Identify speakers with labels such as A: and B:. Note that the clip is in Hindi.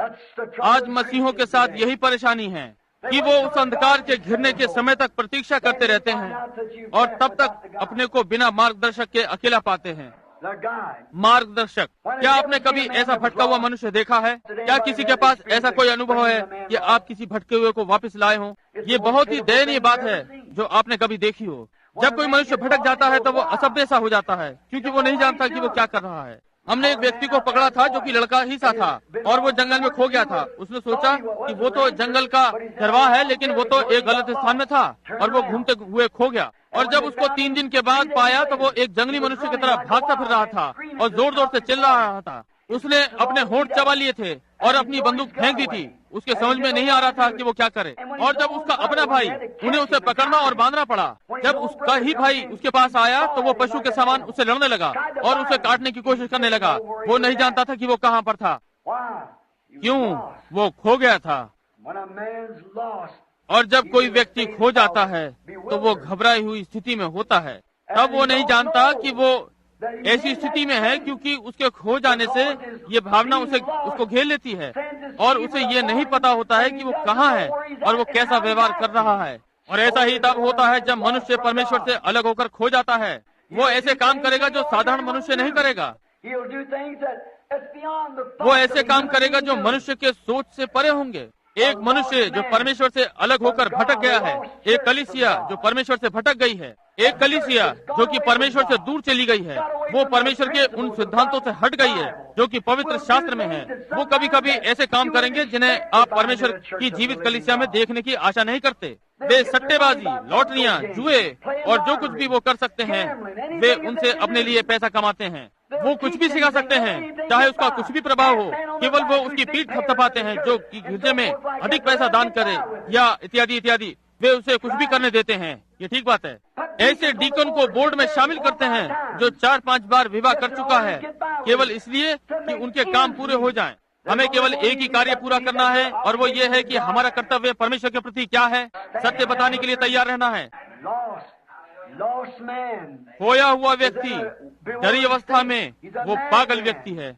A: आज मसीहों के साथ यही परेशानी है कि वो उस अंधकार के घिरने के समय तक प्रतीक्षा करते रहते हैं और तब तक अपने को बिना मार्गदर्शक के अकेला पाते हैं। मार्गदर्शक, क्या आपने कभी ऐसा भटका हुआ मनुष्य देखा है? क्या किसी के पास ऐसा कोई अनुभव है कि आप किसी भटके हुए को वापस लाए हो? ये बहुत ही दयनीय बात है जो आपने कभी देखी हो। जब कोई मनुष्य भटक जाता है तो वो असभ्य सा हो जाता है, क्योंकि वो नहीं जानता कि वो क्या कर रहा है। हमने एक व्यक्ति को पकड़ा था जो कि लड़का ही सा था और वो जंगल में खो गया था। उसने सोचा कि वो तो जंगल का चरवाहा है, लेकिन वो तो एक गलत स्थान में था और वो घूमते हुए खो गया। और जब उसको 3 दिन के बाद पाया तो वो एक जंगली मनुष्य की तरह भागता फिर रहा था और जोर जोर से चिल्ला रहा था। उसने अपने होंठ चबा लिए थे और अपनी बंदूक फेंक दी थी। उसके समझ में नहीं आ रहा था कि वो क्या करे। और जब उसका अपना भाई, उन्हें उसे पकड़ना और बांधना पड़ा। जब उसका ही भाई उसके पास आया तो वो पशु के समान उससे लड़ने लगा और उसे काटने की कोशिश करने लगा। वो नहीं जानता था कि वो कहाँ पर था। क्यों? वो खो गया था। और जब कोई व्यक्ति खो जाता है तो वो घबराई हुई स्थिति में होता है। तब वो नहीं जानता कि वो ऐसी स्थिति में है, क्योंकि उसके खो जाने से ये भावना उसको घेर लेती है और उसे ये नहीं पता होता है कि वो कहाँ है और वो कैसा व्यवहार कर रहा है। और ऐसा ही तब होता है जब मनुष्य परमेश्वर से अलग होकर खो जाता है। वो ऐसे काम करेगा जो साधारण मनुष्य नहीं करेगा। वो ऐसे काम करेगा जो मनुष्य के सोच से परे होंगे। एक मनुष्य जो परमेश्वर से अलग होकर भटक गया है, एक कलीसिया जो परमेश्वर से भटक गई है, एक कलीसिया जो कि परमेश्वर से दूर चली गई है, वो परमेश्वर के उन सिद्धांतों से हट गई है जो कि पवित्र शास्त्र में है। वो कभी कभी ऐसे काम करेंगे जिन्हें आप परमेश्वर की जीवित कलीसिया में देखने की आशा नहीं करते। वे सट्टेबाजी, लॉटरियां, जुए और जो कुछ भी वो कर सकते हैं, वे उनसे अपने लिए पैसा कमाते हैं। वो कुछ भी सिखा सकते हैं, चाहे उसका कुछ भी प्रभाव हो। केवल वो उसकी पीठ थपथपाते हैं जो कि गिरजे में अधिक पैसा दान करे या इत्यादि इत्यादि। वे उसे कुछ भी करने देते हैं। ये ठीक बात है। ऐसे डीकन को बोर्ड में शामिल करते हैं जो 4-5 बार विवाह कर चुका है, केवल इसलिए कि उनके काम पूरे हो जाएं। हमें केवल एक ही कार्य पूरा करना है और वो ये है कि हमारा कर्तव्य परमेश्वर के प्रति क्या है, सत्य बताने के लिए तैयार रहना है। खोया हुआ व्यक्ति डरी अवस्था में वो पागल व्यक्ति है।